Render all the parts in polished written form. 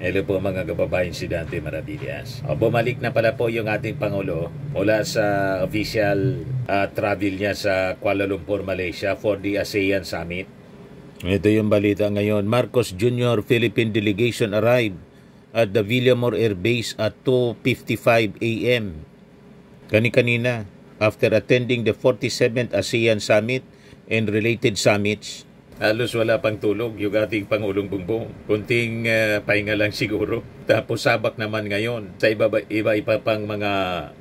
Hello po mga kababayan, si Dante Maravillas. Bumalik na pala po yung ating Pangulo mula sa official travel niya sa Kuala Lumpur, Malaysia for the ASEAN Summit. Ito yung balita ngayon. Marcos Jr. Philippine delegation arrived at the Villamor Air Base at 2:55 a.m. Kani-kanina, after attending the 47th ASEAN Summit and related summits. Halos wala pang tulog yung ating Pangulong Bongbong. Kunting pahinga lang siguro. Tapos sabak naman ngayon sa iba pang mga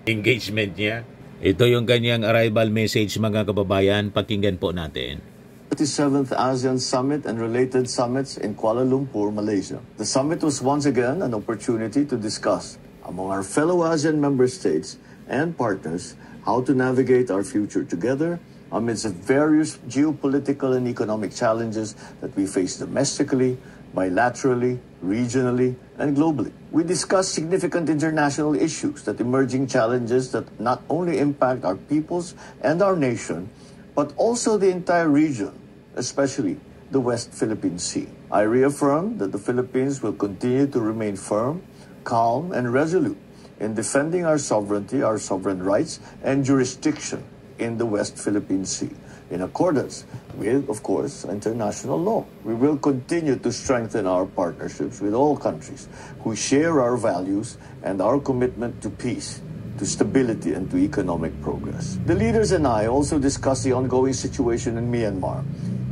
engagement niya. Ito yung kanyang arrival message mga kababayan. Pakinggan po natin. 37th ASEAN Summit and related summits in Kuala Lumpur, Malaysia. The summit was once again an opportunity to discuss among our fellow ASEAN member states and partners how to navigate our future together amidst the various geopolitical and economic challenges that we face domestically, bilaterally, regionally, and globally. We discussed significant international issues, that emerging challenges that not only impact our peoples and our nation, but also the entire region, especially the West Philippine Sea. I reaffirm that the Philippines will continue to remain firm, calm, and resolute in defending our sovereignty, our sovereign rights, and jurisdiction in the West Philippine Sea, in accordance with, of course, international law. We will continue to strengthen our partnerships with all countries who share our values and our commitment to peace, to stability, and to economic progress. The leaders and I also discussed the ongoing situation in Myanmar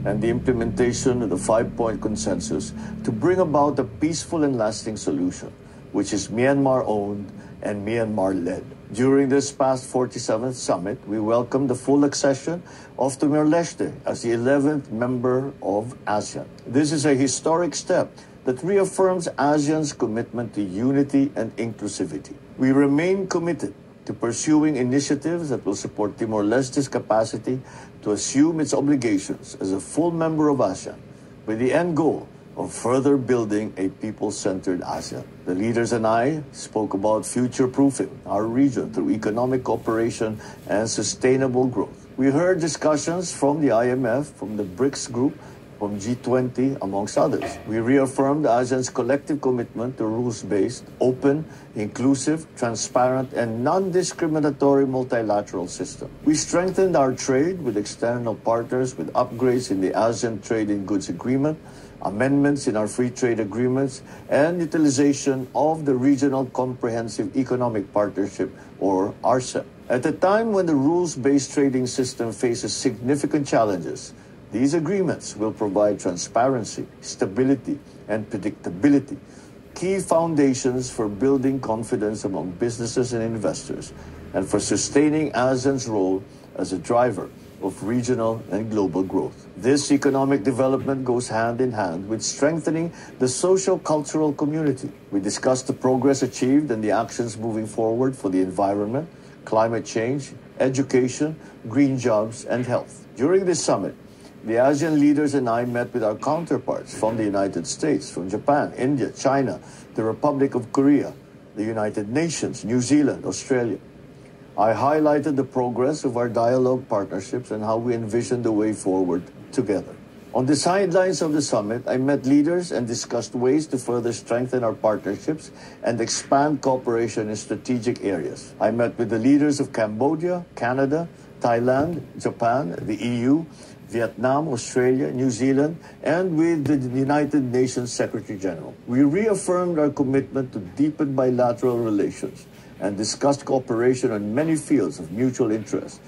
and the implementation of the 5-point consensus to bring about a peaceful and lasting solution, which is Myanmar-owned and Myanmar-led. During this past 47th summit, we welcomed the full accession of Timor-Leste as the 11th member of ASEAN. This is a historic step that reaffirms ASEAN's commitment to unity and inclusivity. We remain committed to pursuing initiatives that will support Timor-Leste's capacity to assume its obligations as a full member of ASEAN, with the end goal of further building a people-centered ASEAN. The leaders and I spoke about future-proofing our region through economic cooperation and sustainable growth. We heard discussions from the IMF, from the BRICS group, from G20, amongst others. We reaffirmed ASEAN's collective commitment to rules-based, open, inclusive, transparent, and non-discriminatory multilateral system. We strengthened our trade with external partners with upgrades in the ASEAN Trade in Goods Agreement, amendments in our free trade agreements, and utilization of the Regional Comprehensive Economic Partnership, or RCEP. At a time when the rules-based trading system faces significant challenges, these agreements will provide transparency, stability, and predictability, key foundations for building confidence among businesses and investors, and for sustaining ASEAN's role as a driver of regional and global growth. This economic development goes hand in hand with strengthening the social-cultural community. We discussed the progress achieved and the actions moving forward for the environment, climate change, education, green jobs, and health. During this summit, the ASEAN leaders and I met with our counterparts from the United States, from Japan, India, China, the Republic of Korea, the United Nations, New Zealand, Australia. I highlighted the progress of our dialogue partnerships and how we envision the way forward together. On the sidelines of the summit, I met leaders and discussed ways to further strengthen our partnerships and expand cooperation in strategic areas. I met with the leaders of Cambodia, Canada, Thailand, Japan, the EU, Vietnam, Australia, New Zealand, and with the United Nations Secretary General. We reaffirmed our commitment to deepen bilateral relations and discussed cooperation on many fields of mutual interest.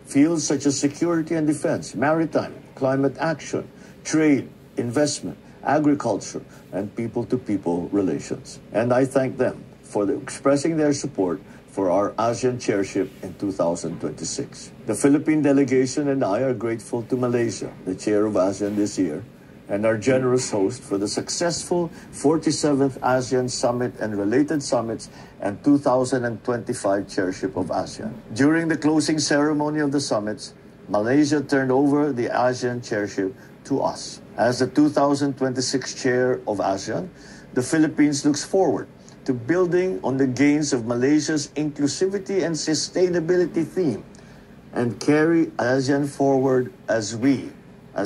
Fields such as security and defense, maritime, climate action, trade, investment, agriculture, and people-to-people relations. And I thank them for expressing their support for our ASEAN chairship in 2026. The Philippine delegation and I are grateful to Malaysia, the chair of ASEAN this year, and our generous host for the successful 47th ASEAN Summit and related summits and 2025 chairship of ASEAN. During the closing ceremony of the summits, Malaysia turned over the ASEAN chairship to us. As the 2026 chair of ASEAN, the Philippines looks forward to building on the gains of Malaysia's inclusivity and sustainability theme and carry ASEAN forward as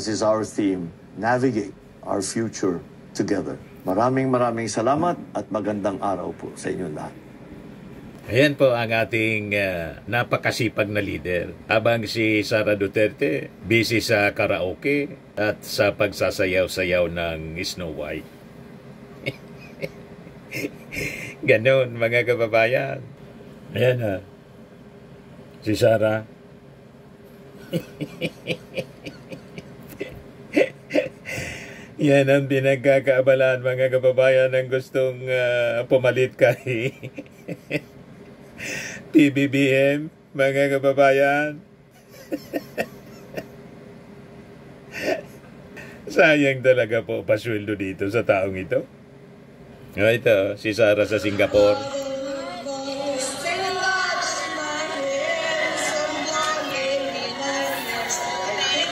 is our theme, navigate our future together. Maraming salamat at magandang araw po sa inyo lahat. Ayan po ang ating napakasipag na leader. Habang si Sara Duterte, busy sa karaoke at sa pagsasayaw-sayaw ng Snow White. Ganon, mga kababayan. Ayan na. Si Sara. Yan ang pinagkakaabalaan, mga kababayan, ng gustong pumalit kay PBBM, mga kababayan. Sayang talaga po pasweldo dito sa taong ito. Ito, si Sara sa Singapore.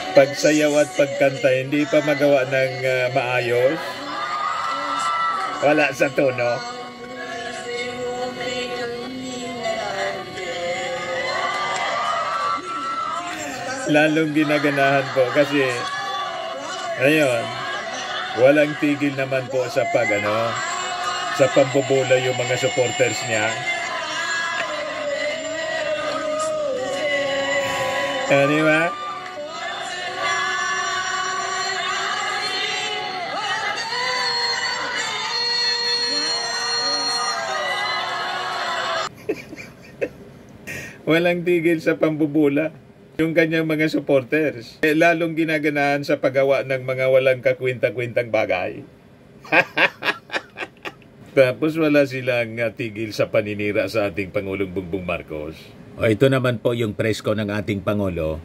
Pagsayaw at pagkanta, hindi pa magawa ng maayos. Wala sa tono. Lalong ginaganahan po kasi ayun, walang tigil naman po sa sa pambobola yung mga supporters niya. Di ba? Walang tigil sa pambubula yung kanyang mga supporters. Lalong ginaganahan sa paggawa ng mga walang kakwinta-kwintang bagay. Tapos wala silang tigil sa paninira sa ating Pangulong Bongbong Marcos. Ito naman po yung presko ng ating Pangulo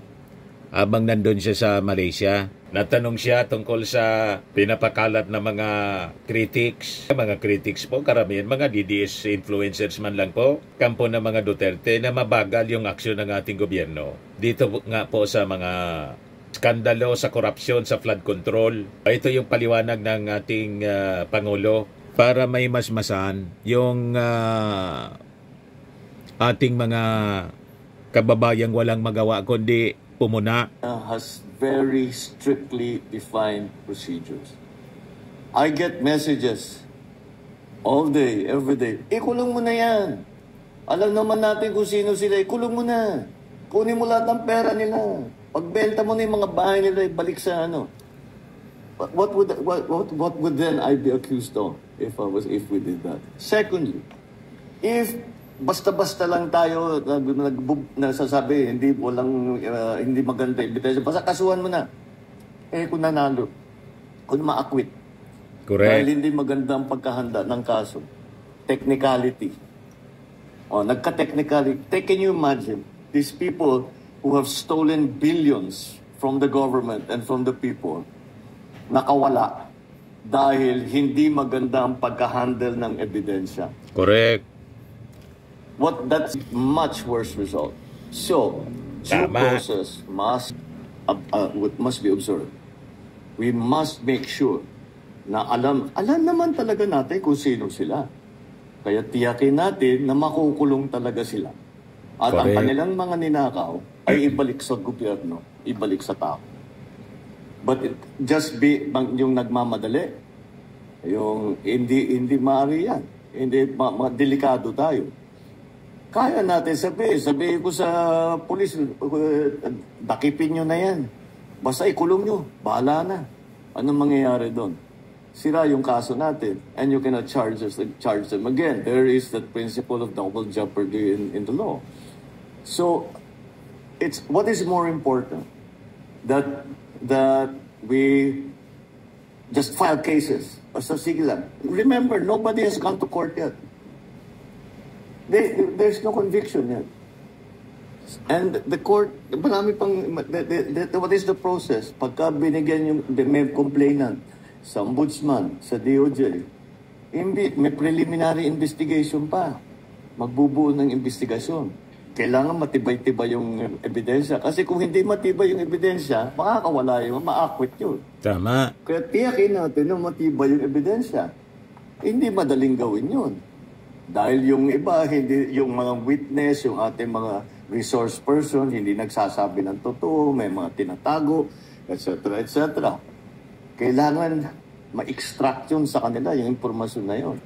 habang nandun siya sa Malaysia. Natanong siya tungkol sa pinapakalat na mga critics. Mga critics po, karamihan mga DDS influencers man lang po. Kampo ng mga Duterte na mabagal yung aksyon ng ating gobyerno. Dito nga po sa mga skandalo sa korupsyon, sa flood control. Ito yung paliwanag ng ating Pangulo para may masmasan yung ating mga kababayang walang magawa kundi pumuna. Has very strictly defined procedures. I get messages all day, every day. Ikulong mo na yan. Alam naman natin kung sino sila. Ikulong mo na. Kunin mo lahat ng pera nila. Pagbenta mo na yung mga bahay nila, ibalik sa ano. What would then I be accused of if we did that? Secondly, if basta-basta lang tayo nasasabi hindi maganda ebidensya, basta kasuhan mo na. Kung nanalo, kung ma-acquit. Correct. Dahil hindi maganda ang pagkahanda ng kaso. Technicality. Nagka-technicality. Can you imagine these people who have stolen billions from the government and from the people nakawala dahil hindi maganda ang pagka-handle ng ebidensya? Correct. That's much worse result. So, due process must be observed. We must make sure na alam naman talaga natin kung sino sila. Kaya tiyakin natin na makukulong talaga sila. At correct, ang kanilang mga ninakaw ay ibalik sa gobyerno, ibalik sa tao. But yung nagmamadali, yung hindi maaari yan. Hindi delikado tayo. Kaya natin sabihin ko sa pulis, dakipin nyo na yan. Basta ikulong nyo, bahala na. Anong mangyayari doon? Sira yung kaso natin, and you cannot charge them again. There is that principle of double jeopardy in the law. So, what is more important? That we just file cases. Basta sige lang. Remember, nobody has gone to court yet. There's no conviction yet. And the court, marami pang, what is the process? Pagka binigyan yung, may complainant sa ombudsman, sa DOJ, may preliminary investigation pa. Magbubuo ng investigasyon. Kailangan matibay-tibay yung ebidensya. Kasi kung hindi matibay yung ebidensya, makakawala yun, ma-acquit yun. Tama. Kaya tiyakin natin na matibay yung ebidensya. Hindi madaling gawin yun. Dahil yung iba, yung mga witness, yung ating mga resource person, hindi nagsasabi ng totoo, may mga tinatago, etc., etc. Kailangan ma-extract yun sa kanila, yung impormasyon na yun,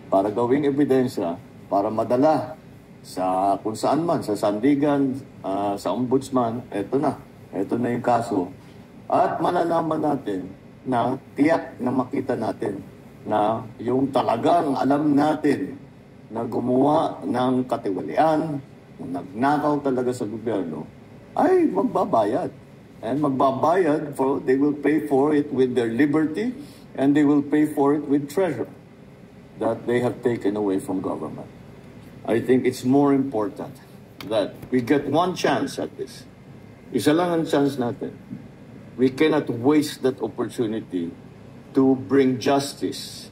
para gawing ebidensya, para madala sa kung saan man, sa sandigan, sa ombudsman, ito na yung kaso. At malalaman natin na tiyak na makita natin na yung talagang alam natin na gumawa ng katiwalian, nagnakaw talaga sa gobyerno, ay magbabayad. And magbabayad, they will pay for it with their liberty, and they will pay for it with treasure that they have taken away from government. I think it's more important that we get one chance at this. Isa lang ang chance natin. We cannot waste that opportunity to bring justice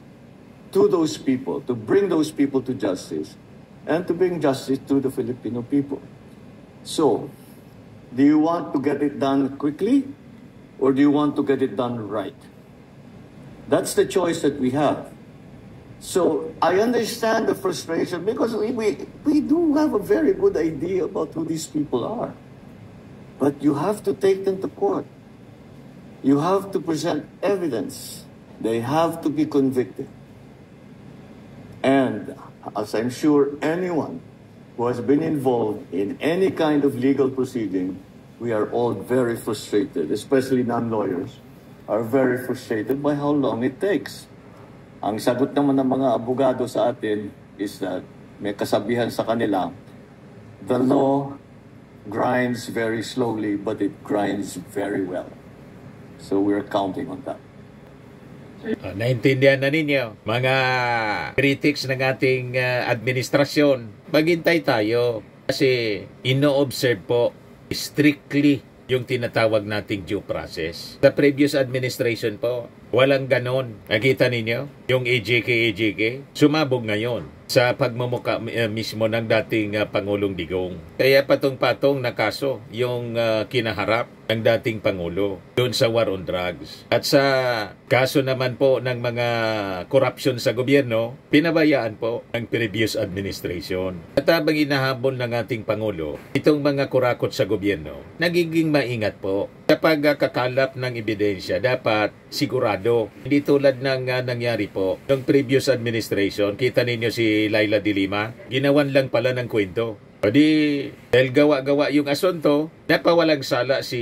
to those people, to bring those people to justice, and to bring justice to the Filipino people. So, do you want to get it done quickly, or do you want to get it done right? That's the choice that we have. So I understand the frustration because we do have a very good idea about who these people are. But you have to take them to court. You have to present evidence. They have to be convicted. And as I'm sure anyone who has been involved in any kind of legal proceeding, we are all very frustrated, especially non-lawyers, are very frustrated by how long it takes. Ang sagot naman ng mga abogado sa atin is that may kasabihan sa kanila, the law grinds very slowly, but it grinds very well. So we're counting on that. Naintindihan na ninyo, mga critics ng ating administrasyon, maghintay tayo kasi ino-observe po strictly yung tinatawag nating due process. Sa previous administration po, walang ganon. Nakita ninyo? Yung AJK, sumabog ngayon sa pagmumuka mismo ng dating Pangulong Digong. Kaya patong-patong na kaso yung kinaharap ng dating Pangulo doon sa war on drugs. At sa kaso naman po ng mga corruption sa gobyerno, pinabayaan po ng previous administration. At habang inahabol ng ating Pangulo, itong mga kurakot sa gobyerno, nagiging maingat po. Kapag kakalap ng ebidensya, dapat sigurado. Hindi tulad ng nangyari po ng previous administration. Kita ninyo si Laila de Lima, ginawan lang pala ng kwento. O di, dahil gawa-gawa yung asunto, napawalang sala si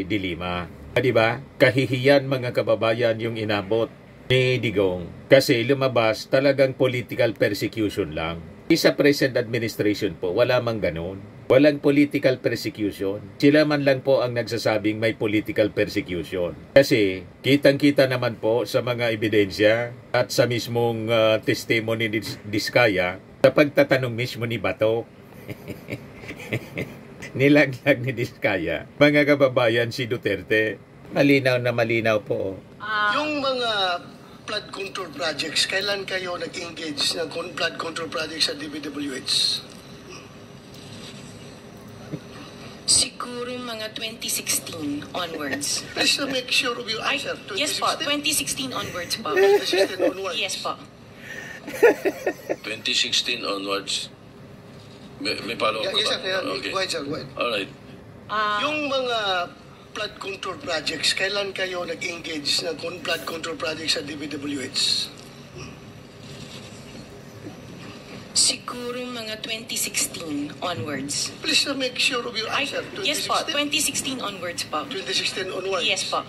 de Lima. Diba? Kahihiyan mga kababayan yung inabot ni Digong. Kasi lumabas talagang political persecution lang. Sa present administration po, wala mang ganun. Walang political persecution. Sila man lang po ang nagsasabing may political persecution. Kasi kitang-kita naman po sa mga ebidensya at sa mismong testimony ni Diskaya sa pagtatanong mismo ni Bato. Nilaglag ni Diskaya. Mga kababayan, si Duterte. Malinaw na malinaw po. Yung mga flood control projects, kailan kayo nag-engage ng flood control projects sa DPWH? Siguro mga 2016 onwards. Please make sure of your answer. Yes po, 2016 onwards po. 2016 onwards. Yes po. 2016 onwards. May follow-up Yes, ka sir. ba? Okay. Go ahead, sir. Go ahead. Alright. Yung mga flood control projects, kailan kayo nag-engage ng flood control projects sa DPWH? Siguro mga 2016 onwards. Please make sure of your answer. Yes po, 2016 onwards po. 2016 onwards. Yes po.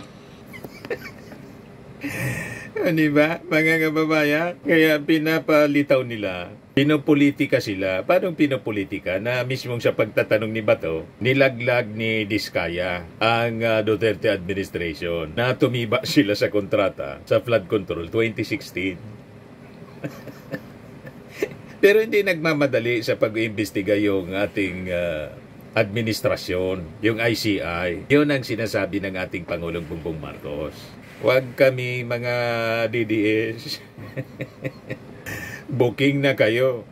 Di ba, mga kababayan? Kaya pinapalitaw nila, pinopolitika sila. Paano pinopolitika na mismong sa pagtatanong ni Bato, nilaglag ni Diskaya ang Duterte administration na tumiba sila sa kontrata sa flood control 2016. Pero hindi nagmamadali sa pag-iimbestiga yung ating administrasyon, yung ICI. Yun ang sinasabi ng ating Pangulong Bongbong Marcos. Huwag kami mga DDS. Booking na kayo.